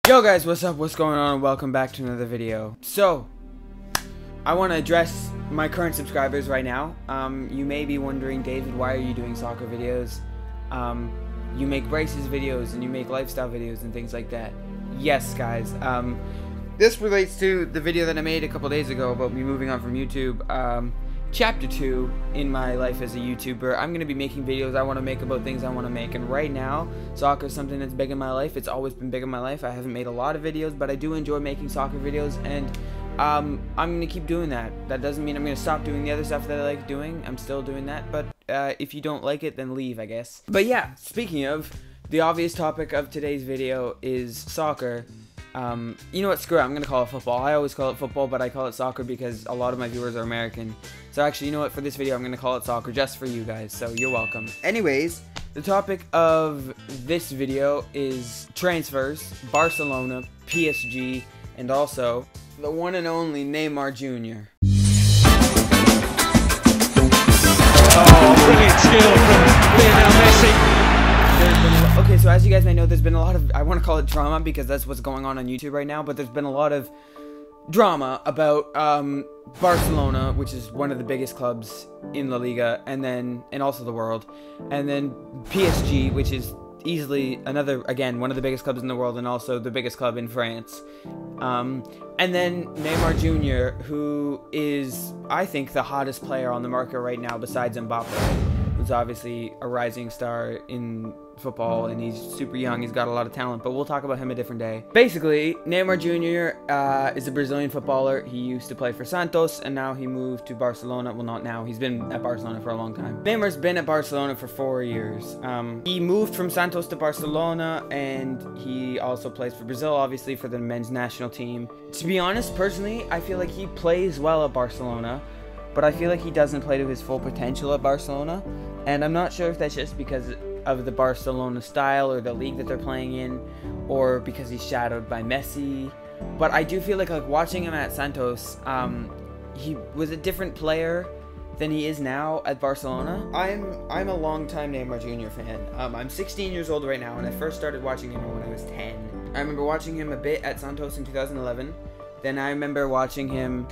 Yo guys, what's up, what's going on, welcome back to another video. So, I want to address my current subscribers right now. You may be wondering, David, why are you doing soccer videos? You make braces videos and you make lifestyle videos and things like that. Yes, guys. This relates to the video that I made a couple days ago about me moving on from YouTube. Chapter 2 in my life as a YouTuber. I'm going to be making videos I want to make about things I want to make, and right now soccer is something that's big in my life. It's always been big in my life. I haven't made a lot of videos, but I do enjoy making soccer videos, and I'm going to keep doing that. That doesn't mean I'm going to stop doing the other stuff that I like doing. I'm still doing that, but if you don't like it, then leave, I guess. But yeah, speaking of, the obvious topic of today's video is soccer. You know what, screw it, I'm gonna call it football. I always call it football, but I call it soccer because a lot of my viewers are American. So actually, you know what, for this video, I'm gonna call it soccer just for you guys, so you're welcome. Anyways, the topic of this video is transfers, Barcelona, PSG, and also the one and only Neymar Jr. Oh, brilliant skill from Lionel Messi. Okay, so as you guys may know, there's been a lot of, I want to call it drama because that's what's going on YouTube right now, but there's been a lot of drama about Barcelona, which is one of the biggest clubs in La Liga, and also the world, and then PSG, which is easily another, again, one of the biggest clubs in the world and also the biggest club in France. And then Neymar Jr., who is, I think, the hottest player on the market right now besides Mbappe, who's obviously a rising star in football, and he's super young, he's got a lot of talent, but we'll talk about him a different day. Basically, Neymar Jr. Is a Brazilian footballer. He used to play for Santos, and now he moved to Barcelona. Well, not now, he's been at Barcelona for a long time. Neymar's been at Barcelona for 4 years. He moved from Santos to Barcelona, and he also plays for Brazil, obviously, for the men's national team. To be honest, personally, I feel like he plays well at Barcelona, but I feel like he doesn't play to his full potential at Barcelona, and I'm not sure if that's just because of the Barcelona style or the league that they're playing in, or because he's shadowed by Messi. But I do feel like watching him at Santos, he was a different player than he is now at Barcelona. I'm a long-time Neymar Jr. fan. I'm 16 years old right now, and I first started watching him when I was 10. I remember watching him a bit at Santos in 2011. Then I remember watching him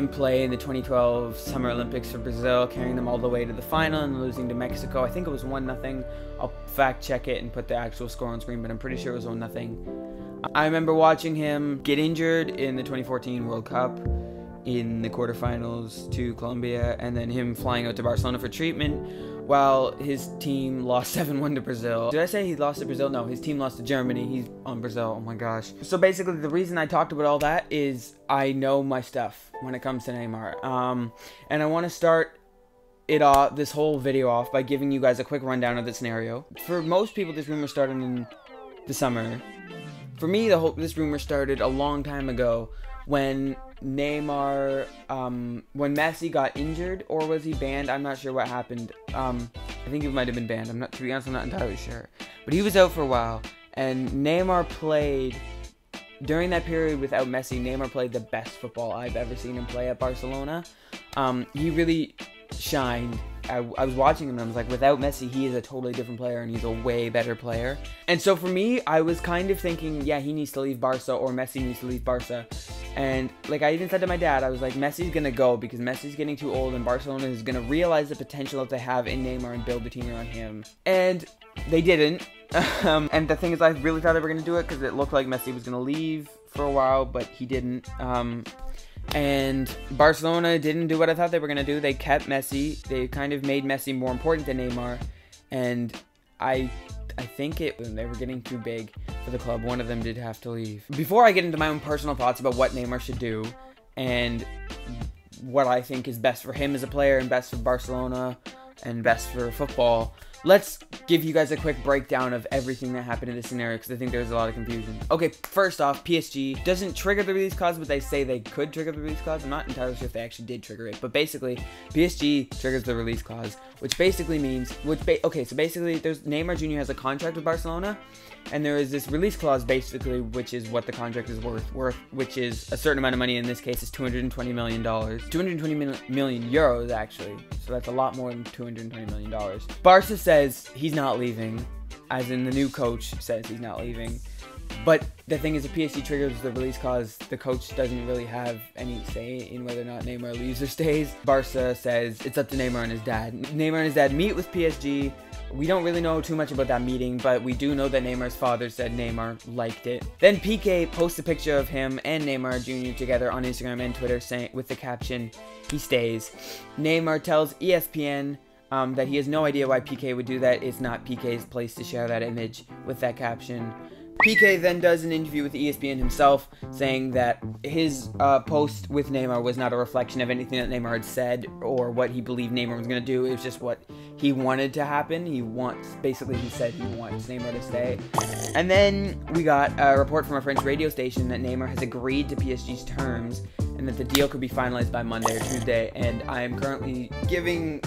play in the 2012 Summer Olympics for Brazil, carrying them all the way to the final and losing to Mexico. I think it was 1-0. I'll fact check it and put the actual score on screen, but I'm pretty sure it was 1-0. I remember watching him get injured in the 2014 World Cup in the quarterfinals to Colombia, and then him flying out to Barcelona for treatment while his team lost 7-1 to Brazil. Did I say he lost to Brazil? No, his team lost to Germany. He's on Brazil. Oh my gosh. So basically, the reason I talked about all that is I know my stuff when it comes to Neymar. And I want to start this whole video off by giving you guys a quick rundown of the scenario. For most people, this rumor started in the summer. For me, this rumor started a long time ago when Neymar, when Messi got injured, or was he banned? I'm not sure what happened. I think he might have been banned. To be honest, I'm not entirely sure. But he was out for a while, and Neymar played, during that period without Messi, Neymar played the best football I've ever seen him play at Barcelona. He really shined. I was watching him and I was like, without Messi, he is a totally different player, and he's a way better player. And so for me, I was kind of thinking, yeah, he needs to leave Barca, or Messi needs to leave Barca. And I even said to my dad, I was like, Messi's gonna go because Messi's getting too old, and Barcelona is gonna realize the potential that they have in Neymar and build the team around him. And they didn't. And the thing is, I really thought they were gonna do it because it looked like Messi was gonna leave for a while, but he didn't. And Barcelona didn't do what I thought they were going to do. They kept Messi. They kind of made Messi more important than Neymar. And I think they were getting too big for the club. One of them did have to leave. Before I get into my own personal thoughts about what Neymar should do and what I think is best for him as a player and best for Barcelona and best for football, let's give you guys a quick breakdown of everything that happened in this scenario, because I think there's a lot of confusion. Okay, first off, PSG doesn't trigger the release clause, but they say they could trigger the release clause. I'm not entirely sure if they actually did trigger it, but basically, PSG triggers the release clause, which basically means, okay, so basically, Neymar Jr. has a contract with Barcelona, and there is this release clause, basically, which is what the contract is worth, which is a certain amount of money. In this case, is $220 million. 220 million euros, actually. So that's a lot more than $220 million. Barca says he's not leaving, as in the new coach says he's not leaving. But the thing is, if PSG triggers the release clause, the coach doesn't really have any say in whether or not Neymar leaves or stays. Barca says it's up to Neymar and his dad. Neymar and his dad meet with PSG. We don't really know too much about that meeting, but we do know that Neymar's father said Neymar liked it. Then Piqué posts a picture of him and Neymar Jr. together on Instagram and Twitter saying, with the caption, "He stays." Neymar tells ESPN that he has no idea why Piqué would do that. It's not Piqué's place to share that image with that caption. Piqué then does an interview with ESPN himself, saying that his post with Neymar was not a reflection of anything that Neymar had said or what he believed Neymar was going to do. It was just what he wanted to happen. Basically he said he wants Neymar to stay. And then we got a report from a French radio station that Neymar has agreed to PSG's terms and that the deal could be finalized by Monday or Tuesday. And I am currently giving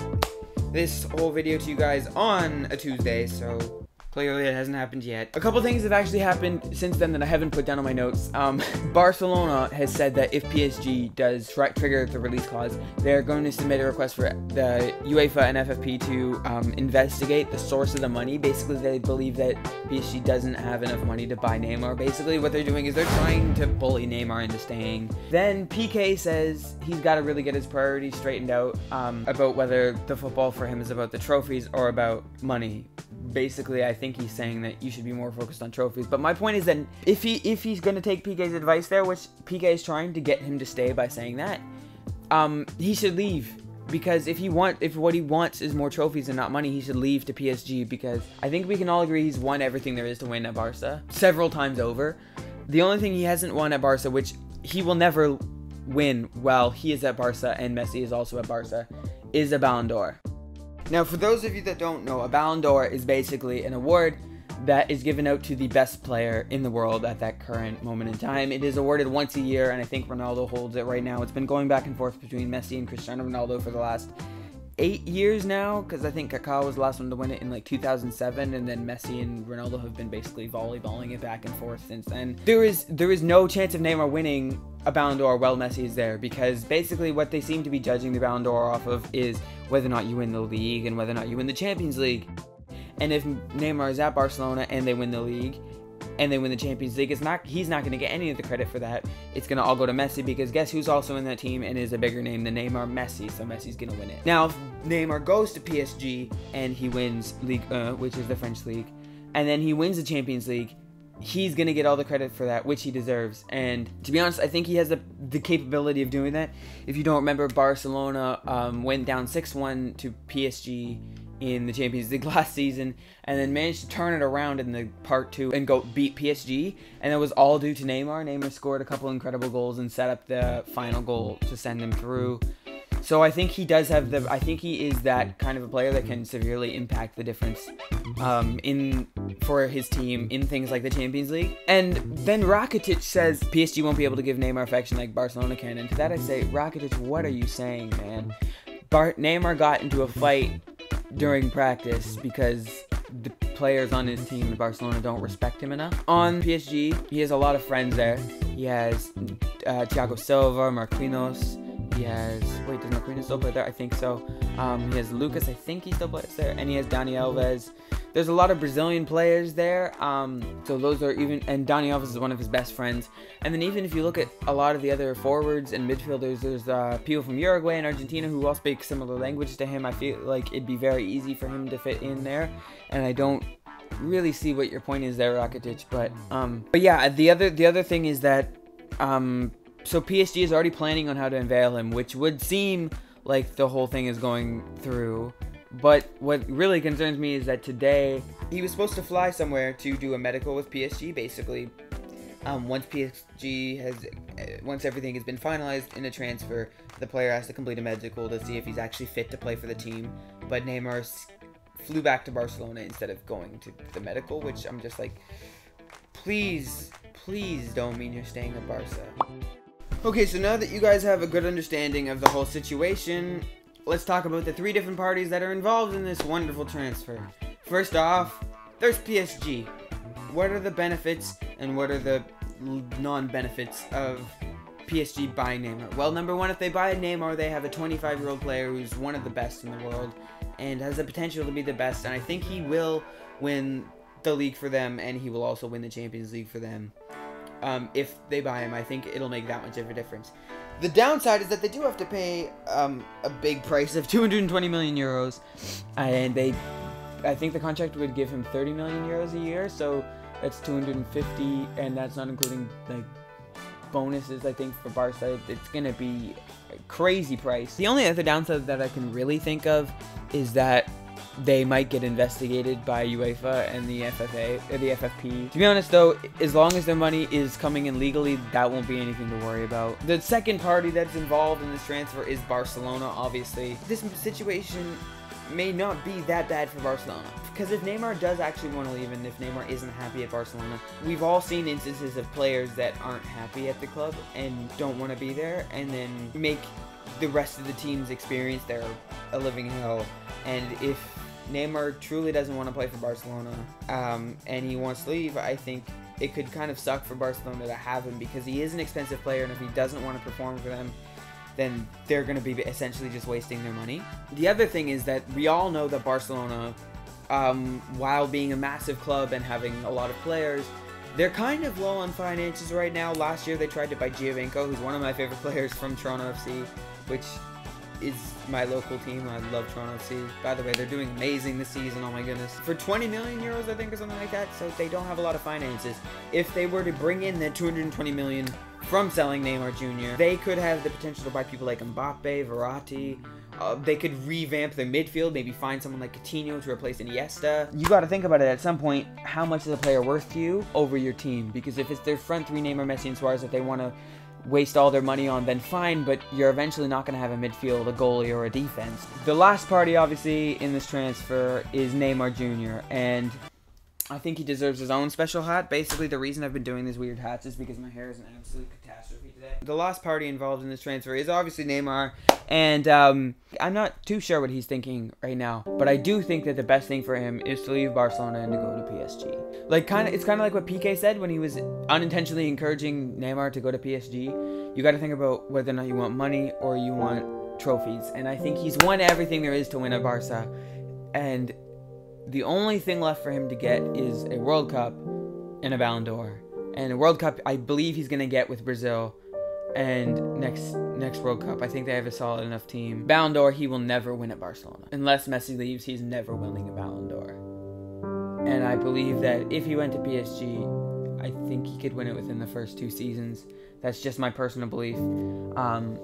this whole video to you guys on a Tuesday, so clearly it hasn't happened yet. A couple things have actually happened since then that I haven't put down on my notes. Barcelona has said that if PSG does trigger the release clause, they're going to submit a request for the UEFA and FFP to investigate the source of the money. Basically, they believe that PSG doesn't have enough money to buy Neymar. Basically, what they're doing is they're trying to bully Neymar into staying. Then Piqué says he's got to really get his priorities straightened out about whether the football for him is about the trophies or about money. Basically, I think he's saying that you should be more focused on trophies. But my point is that if he's going to take Piqué's advice there, which Piqué is trying to get him to stay by saying that, he should leave. Because if what he wants is more trophies and not money, he should leave to PSG. Because I think we can all agree he's won everything there is to win at Barca several times over. The only thing he hasn't won at Barca, which he will never win while he is at Barca and Messi is also at Barca, is a Ballon d'Or. Now, for those of you that don't know, a Ballon d'Or is basically an award that is given out to the best player in the world at that current moment in time. It is awarded once a year, and I think Ronaldo holds it right now. It's been going back and forth between Messi and Cristiano Ronaldo for the last 8 years now, because I think Kaká was the last one to win it in like 2007, and then Messi and Ronaldo have been basically volleyballing it back and forth since then. There is no chance of Neymar winning a Ballon d'Or while Messi is there, because basically what they seem to be judging the Ballon d'Or off of is whether or not you win the league and whether or not you win the Champions League. And if Neymar is at Barcelona and they win the league and they win the Champions League, he's not going to get any of the credit for that. It's going to all go to Messi, because guess who's also in that team and is a bigger name than Neymar? Messi. So Messi's going to win it. Now, if Neymar goes to PSG and he wins Ligue 1, which is the French league, and then he wins the Champions League, he's going to get all the credit for that, which he deserves. And to be honest, I think he has the capability of doing that. If you don't remember, Barcelona went down 6-1 to PSG in the Champions League last season, and then managed to turn it around in the part 2 and go beat PSG, and it was all due to Neymar. Neymar scored a couple incredible goals and set up the final goal to send them through. So I think he does have I think he is that kind of a player that can severely impact the difference for his team in things like the Champions League. And then Rakitic says PSG won't be able to give Neymar affection like Barcelona can, and to that I say, Rakitic, what are you saying, man? Neymar got into a fight during practice because the players on his team in Barcelona don't respect him enough. On PSG, he has a lot of friends there. He has Thiago Silva, Marquinhos. He has, does Marquinhos still play there? I think so. He has Lucas, I think he still plays there. And he has Dani Alves. There's a lot of Brazilian players there. So those are and Dani Alves is one of his best friends. And then even if you look at a lot of the other forwards and midfielders, there's people from Uruguay and Argentina who all speak similar language to him. I feel like it'd be very easy for him to fit in there. And I don't really see what your point is there, Rakitic. But yeah, the other thing is that so PSG is already planning on how to unveil him, which would seem like the whole thing is going through. But what really concerns me is that today he was supposed to fly somewhere to do a medical with PSG. Basically, once everything has been finalized in a transfer, the player has to complete a medical to see if he's actually fit to play for the team. But Neymar flew back to Barcelona instead of going to the medical, which I'm just like, please don't mean you're staying at Barca. Okay, so now that you guys have a good understanding of the whole situation, let's talk about the 3 different parties that are involved in this wonderful transfer. First off, there's PSG. What are the benefits and what are the non-benefits of PSG buying Neymar? Well, number one, if they buy Neymar, they have a 25-year-old player who's one of the best in the world and has the potential to be the best, and I think he will win the league for them, and he will also win the Champions League for them. If they buy him, I think it'll make that much of a difference. The downside is that they do have to pay a big price of 220 million euros, and I think the contract would give him 30 million euros a year, so that's 250, and that's not including like bonuses. I think for Barca, it's gonna be a crazy price. The only other downside that I can really think of is that they might get investigated by UEFA and the FFA or the FFP. To be honest though, as long as their money is coming in legally, that won't be anything to worry about. The second party that's involved in this transfer is Barcelona, obviously. This situation may not be that bad for Barcelona, because if Neymar does actually want to leave, and if Neymar isn't happy at Barcelona, we've all seen instances of players that aren't happy at the club and don't want to be there, and then make the rest of the team's experience there a living hell. And if Neymar truly doesn't want to play for Barcelona, and he wants to leave, I think it could kind of suck for Barcelona to have him, because he is an expensive player, and if he doesn't want to perform for them, then they're going to be essentially just wasting their money. The other thing is that we all know that Barcelona, while being a massive club and having a lot of players, they're kind of low on finances right now. Last year they tried to buy Giovinco, who's one of my favorite players from Toronto FC, which is my local team. I love Toronto FC. By the way, they're doing amazing this season, oh my goodness. For 20 million euros, I think, or something like that, so they don't have a lot of finances. If they were to bring in the 220 million from selling Neymar Jr., they could have the potential to buy people like Mbappe, Verratti. They could revamp their midfield, maybe find someone like Coutinho to replace Iniesta. You got to think about it at some point. How much is a player worth to you over your team? Because if it's their front three, Neymar, Messi, and Suarez, that they want to waste all their money on, then fine, but you're eventually not going to have a midfield, a goalie, or a defense. The last party, obviously, in this transfer is Neymar Jr., and I think he deserves his own special hat. Basically, the reason I've been doing these weird hats is because my hair is an absolute catastrophe today. The last party involved in this transfer is obviously Neymar, and I'm not too sure what he's thinking right now, but I do think that the best thing for him is to leave Barcelona and to go to PSG. Like, it's kind of like what PK said when he was unintentionally encouraging Neymar to go to PSG. You got to think about whether or not you want money or you want trophies, and I think he's won everything there is to win at Barca, and the only thing left for him to get is a World Cup and a Ballon d'Or. And a World Cup, I believe he's going to get with Brazil. And next World Cup, I think they have a solid enough team. Ballon d'Or, he will never win at Barcelona. Unless Messi leaves, he's never winning a Ballon d'Or. And I believe that if he went to PSG, I think he could win it within the first 2 seasons. That's just my personal belief.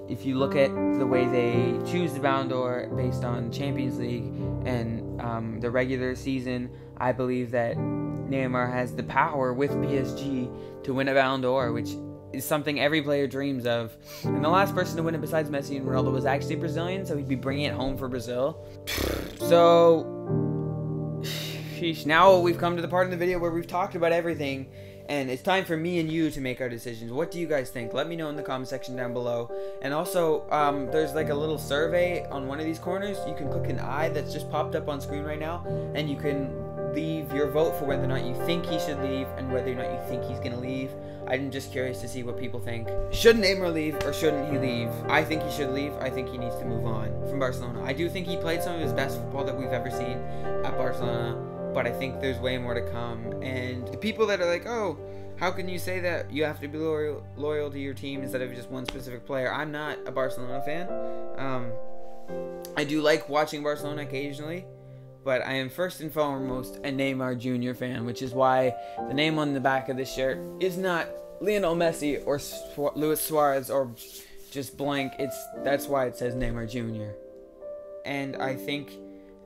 If you look at the way they choose the Ballon d'Or based on Champions League and the regular season, I believe that Neymar has the power with PSG to win a Ballon d'Or, which is something every player dreams of. And the last person to win it besides Messi and Ronaldo was actually Brazilian, so he'd be bringing it home for Brazil. So, sheesh, now we've come to the part of the video where we've talked about everything, and it's time for me and you to make our decisions. What do you guys think? Let me know in the comment section down below. And also, there's like a little survey on one of these corners. You can click an I that's just popped up on screen right now, and you can leave your vote for whether or not you think he should leave and whether or not you think he's going to leave. I'm just curious to see what people think. Should Neymar leave or shouldn't he leave? I think he should leave. I think he needs to move on from Barcelona. I do think he played some of his best football that we've ever seen at Barcelona, but I think there's way more to come. And the people that are like, oh, how can you say that you have to be loyal to your team instead of just one specific player? I'm not a Barcelona fan. I do like watching Barcelona occasionally, but I am first and foremost a Neymar Jr. fan, which is why the name on the back of this shirt is not Lionel Messi or Luis Suarez or just blank. That's why it says Neymar Jr. And I think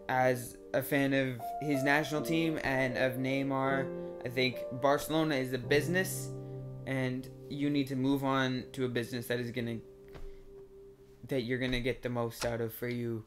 as a fan of his national team and of Neymar, I think Barcelona is a business, and you need to move on to a business that you're gonna get the most out of for you